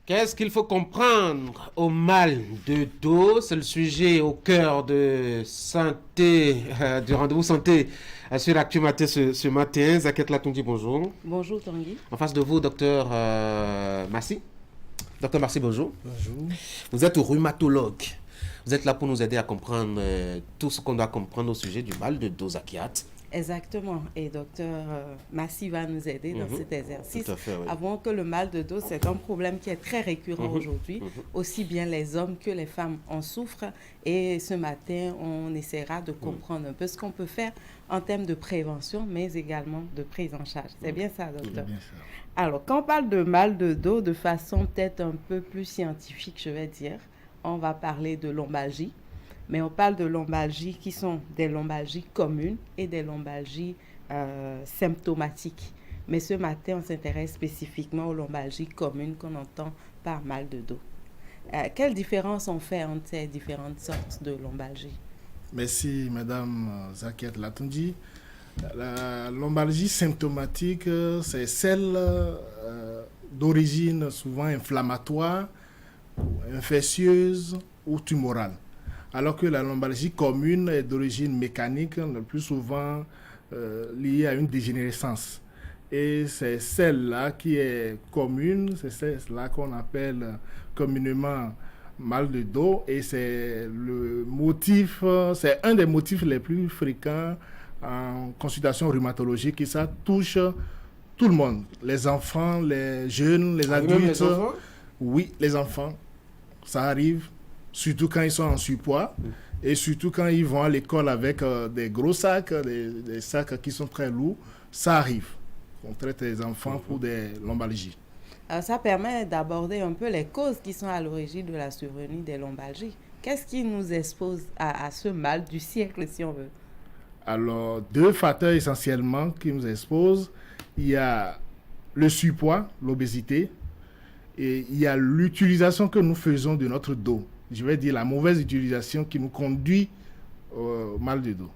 Qu'est-ce qu'il faut comprendre au mal de dos? C'est le sujet au cœur de santé, du rendez-vous santé sur Actu Matin ce matin. Zaket Latondi, bonjour. Bonjour Tanguy. En face de vous, docteur Massi. Docteur Massi, bonjour. Bonjour. Vous êtes rhumatologue. Vous êtes là pour nous aider à comprendre tout ce qu'on doit comprendre au sujet du mal de dos, Zakiat. Exactement. Et docteur Massi va nous aider dans cet exercice. Tout à fait, oui. Avouons que le mal de dos, c'est un problème qui est très récurrent aujourd'hui. Aussi bien les hommes que les femmes en souffrent. Et ce matin, on essaiera de comprendre un peu ce qu'on peut faire en termes de prévention, mais également de prise en charge. C'est bien ça, docteur? Bien sûr. Alors, quand on parle de mal de dos de façon peut-être un peu plus scientifique, je vais dire, on va parler de lombalgie. Mais on parle de lombalgies qui sont des lombalgies communes et des lombalgies symptomatiques. Mais ce matin, on s'intéresse spécifiquement aux lombalgies communes qu'on entend par mal de dos. Quelle différence on fait entre ces différentes sortes de lombalgies? Merci, Madame Zakiat Latondi. La lombalgie symptomatique, c'est celle d'origine souvent inflammatoire, infectieuse ou tumorale. Alors que la lombalgie commune est d'origine mécanique, le plus souvent liée à une dégénérescence. Et c'est celle-là qui est commune, c'est celle-là qu'on appelle communément mal de dos. Et c'est le motif, c'est un des motifs les plus fréquents en consultation rhumatologique. Et ça touche tout le monde, les enfants, les jeunes, les adultes. Même les enfants? Oui, les enfants, ça arrive. Surtout quand ils sont en surpoids et surtout quand ils vont à l'école avec des gros sacs, des sacs qui sont très lourds, ça arrive. On traite les enfants pour des lombalgies. Ça permet d'aborder un peu les causes qui sont à l'origine de la survenue des lombalgies. Qu'est-ce qui nous expose à ce mal du siècle, si on veut? Alors, deux facteurs essentiellement qui nous exposent. Il y a le surpoids, l'obésité, et il y a l'utilisation que nous faisons de notre dos. Je vais dire la mauvaise utilisation qui nous conduit au mal de dos.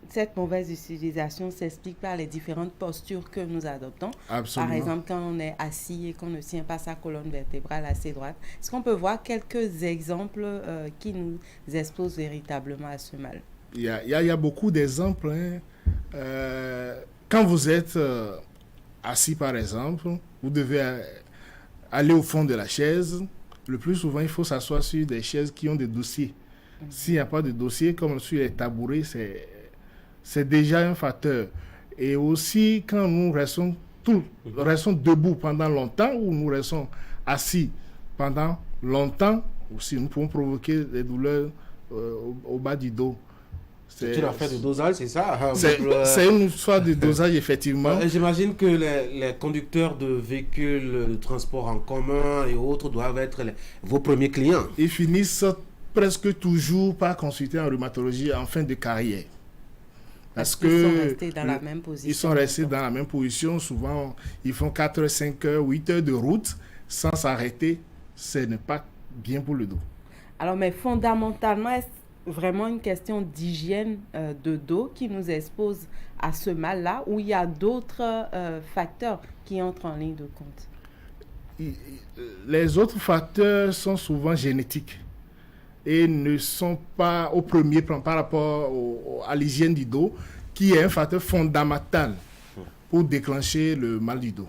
Cette mauvaise utilisation s'explique par les différentes postures que nous adoptons. Absolument. Par exemple, quand on est assis et qu'on ne tient pas sa colonne vertébrale assez droite. Est-ce qu'on peut voir quelques exemples qui nous exposent véritablement à ce mal? Il y a beaucoup d'exemples. Quand vous êtes assis, par exemple, vous devez aller au fond de la chaise. Le plus souvent, il faut s'asseoir sur des chaises qui ont des dossiers. S'il n'y a pas de dossier, comme sur les tabourets, c'est déjà un facteur. Et aussi, quand nous restons debout pendant longtemps ou nous restons assis pendant longtemps, aussi, nous pouvons provoquer des douleurs au bas du dos. C'est une affaire de dosage, c'est ça? C'est une histoire de dosage, effectivement. J'imagine que les conducteurs de véhicules de transport en commun et autres doivent être vos premiers clients. Ils finissent presque toujours par consulter en rhumatologie en fin de carrière. Parce qu'ils sont restés dans la même position. Ils sont restés dans la même position. Souvent, ils font 4, 5 heures, 8 heures de route sans s'arrêter. Ce n'est pas bien pour le dos. Alors, mais fondamentalement, est-ce vraiment une question d'hygiène de dos qui nous expose à ce mal-là, ou il y a d'autres facteurs qui entrent en ligne de compte? Les autres facteurs sont souvent génétiques et ne sont pas au premier plan par rapport à l'hygiène du dos, qui est un facteur fondamental pour déclencher le mal du dos.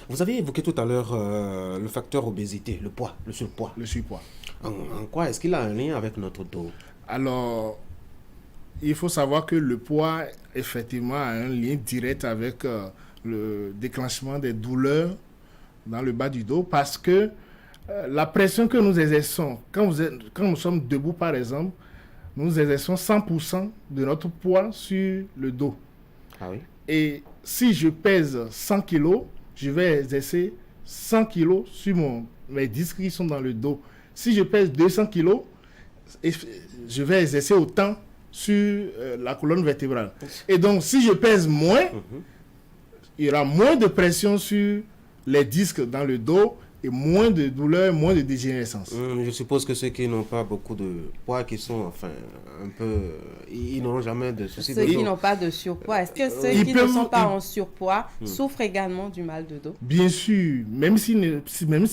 Vous avez évoqué tout à l'heure le facteur obésité, le poids, le surpoids. Le surpoids. En quoi est-ce qu'il a un lien avec notre dos? Alors, il faut savoir que le poids, effectivement, a un lien direct avec le déclenchement des douleurs dans le bas du dos, parce que la pression que nous exerçons, quand nous sommes debout, par exemple, nous exerçons 100% de notre poids sur le dos. Ah oui? Et si je pèse 100 kg, je vais exercer 100 kg sur mes disques qui sont dans le dos. Si je pèse 200 kg, je vais exercer autant sur la colonne vertébrale. Et donc, si je pèse moins, il y aura moins de pression sur les disques dans le dos et moins de douleur, moins de dégénérescence. Je suppose que ceux qui n'ont pas beaucoup de poids, qui sont enfin un peu... Ils n'auront jamais de soucis de Ceux dos. qui n'ont pas de surpoids, est-ce que ceux Ils qui peuvent- ne sont pas ils- en surpoids souffrent également du mal de dos? Bien sûr, même si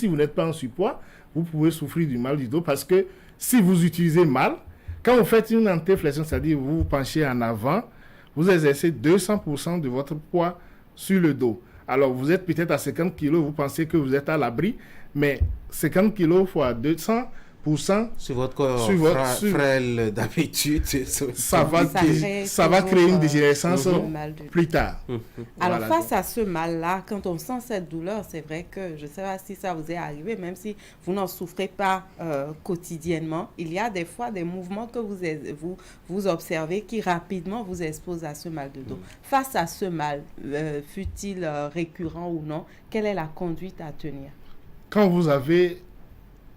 vous n'êtes pas en surpoids, vous pouvez souffrir du mal du dos parce que si vous utilisez mal, quand vous faites une antéflexion, c'est-à-dire vous vous penchez en avant, vous exercez 200% de votre poids sur le dos. Alors vous êtes peut-être à 50 kg, vous pensez que vous êtes à l'abri, mais 50 kg fois 200%, Sur votre corps Sur votre- sur- frêle d'habitude, ça va crée créer une toujours, dégénérescence le mal de dos. plus tard. Alors, Voilà. face à ce mal-là, quand on sent cette douleur, c'est vrai que je ne sais pas si ça vous est arrivé, même si vous n'en souffrez pas quotidiennement, il y a des fois des mouvements que vous observez qui rapidement vous exposent à ce mal de dos. Face à ce mal, fût-il récurrent ou non, quelle est la conduite à tenir? Quand vous avez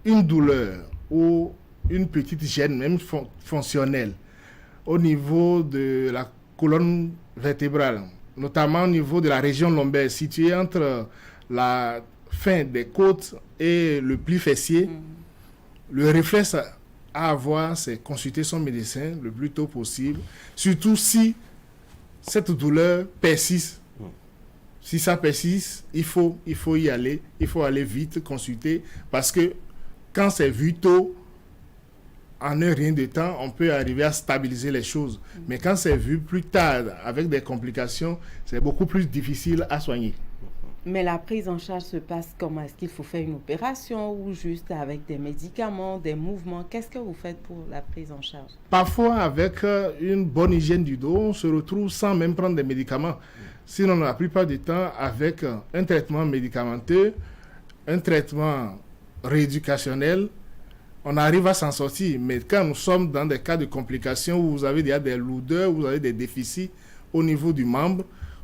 une douleur ou une petite gêne, même fonctionnelle, au niveau de la colonne vertébrale, notamment au niveau de la région lombaire, située entre la fin des côtes et le pli fessier, le réflexe à avoir, c'est consulter son médecin le plus tôt possible, surtout si cette douleur persiste. Si ça persiste, il faut y aller, il faut aller vite consulter, parce que quand c'est vu tôt, en un rien de temps, on peut arriver à stabiliser les choses. Mais quand c'est vu plus tard, avec des complications, c'est beaucoup plus difficile à soigner. Mais la prise en charge se passe comment? Est-ce qu'il faut faire une opération ou juste avec des médicaments, des mouvements? Qu'est-ce que vous faites pour la prise en charge? Parfois, avec une bonne hygiène du dos, on se retrouve sans même prendre des médicaments. Sinon, la plupart du temps, avec un traitement médicamenteux, un traitement rééducationnel, on arrive à s'en sortir. Mais quand nous sommes dans des cas de complications où vous avez déjà des lourdeurs, vous avez des déficits au niveau du membre,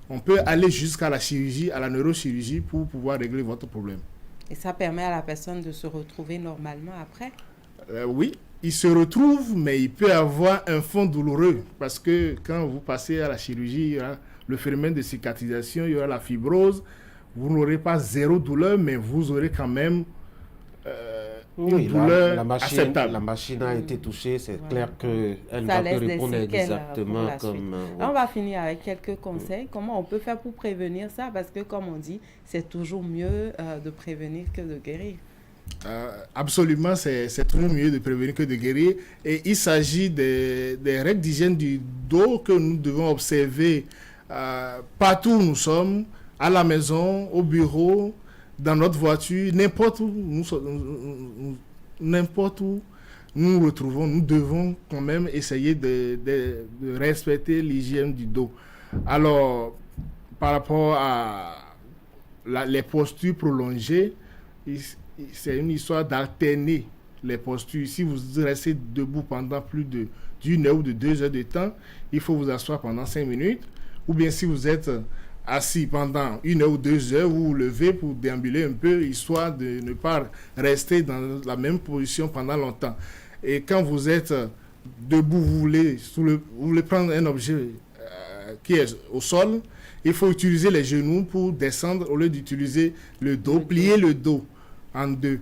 on peut aller jusqu'à la chirurgie, à la neurochirurgie pour pouvoir régler votre problème. Et ça permet à la personne de se retrouver normalement après? Oui, il se retrouve, mais il peut avoir un fond douloureux parce que quand vous passez à la chirurgie, il y aura le phénomène de cicatrisation, il y aura la fibrose. Vous n'aurez pas zéro douleur, mais vous aurez quand même une douleur la machine, acceptable. La machine a été touchée, c'est clair qu'elle ne Ça va laisse pas des répondre séquelles, exactement pour la suite. comme... Là, on va finir avec quelques conseils. Comment on peut faire pour prévenir ça? Parce que, comme on dit, c'est toujours mieux de prévenir que de guérir. Absolument, c'est toujours mieux de prévenir que de guérir. Et il s'agit des règles d'hygiène du dos que nous devons observer partout où nous sommes, à la maison, au bureau, dans notre voiture, n'importe où nous nous retrouvons. Nous devons quand même essayer de respecter l'hygiène du dos. Alors, par rapport à les postures prolongées, c'est une histoire d'alterner les postures. Si vous restez debout pendant plus d'une heure ou de 2 heures de temps, il faut vous asseoir pendant 5 minutes. Ou bien si vous êtes assis pendant 1 heure ou 2 heures, vous vous levez pour déambuler un peu, histoire de ne pas rester dans la même position pendant longtemps. Et quand vous êtes debout, vous voulez prendre un objet qui est au sol, il faut utiliser les genoux pour descendre au lieu d'utiliser le dos, plier le dos en deux.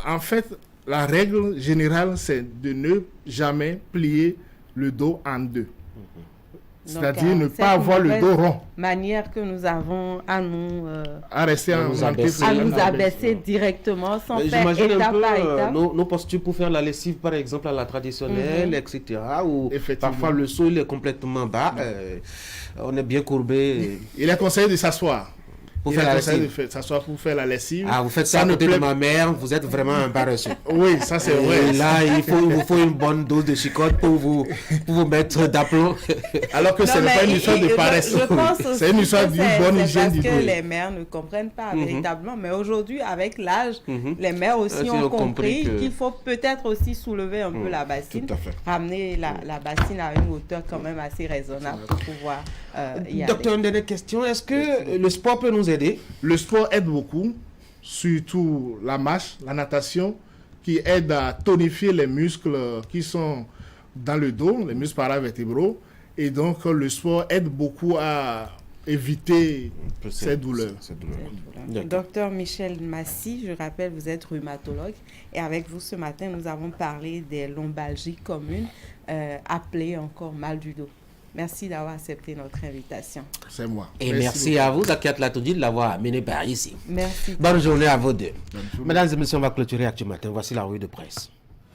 En fait, la règle générale, c'est de ne jamais plier le dos en deux. C'est-à-dire ne pas avoir le dos rond. Manière que nous avons à nous à rester en abaisser directement sans faire j'imagine étape un peu, par étape. nos postures pour faire la lessive, par exemple, à la traditionnelle, etc. Ou parfois le sol est complètement bas. On est bien courbé. Il est conseillé de s'asseoir. Pour faire la lessive. S'asseoir pour faire la lessive. Ah, vous faites ça à côté de ma mère, vous êtes vraiment un paresseux. Oui, ça c'est vrai. Et là, il vous faut une bonne dose de chicotte pour vous mettre d'aplomb. Alors que ce n'est pas une histoire de paresse. C'est une histoire d'une bonne hygiène du dos. Parce que les mères ne comprennent pas véritablement. Mais aujourd'hui, avec l'âge, les mères aussi ont compris qu'il faut peut-être aussi soulever un peu la bassine. Ramener la bassine à une hauteur quand même assez raisonnable pour pouvoir y aller. Docteur, une dernière question. Est-ce que le sport peut nous aider? Le sport aide beaucoup, surtout la marche, la natation, qui aide à tonifier les muscles qui sont dans le dos, les muscles paravertébraux. Et donc, le sport aide beaucoup à éviter ces douleurs. Docteur Michel Massy, je rappelle, vous êtes rhumatologue et avec vous ce matin, nous avons parlé des lombalgies communes appelées encore mal du dos. Merci d'avoir accepté notre invitation. C'est moi. Et merci à vous, Zakiat Latondi, de l'avoir amené par ici. Merci. Bonne journée à vous deux. Mesdames et messieurs, on va clôturer Actu Matin. Voici la revue de presse.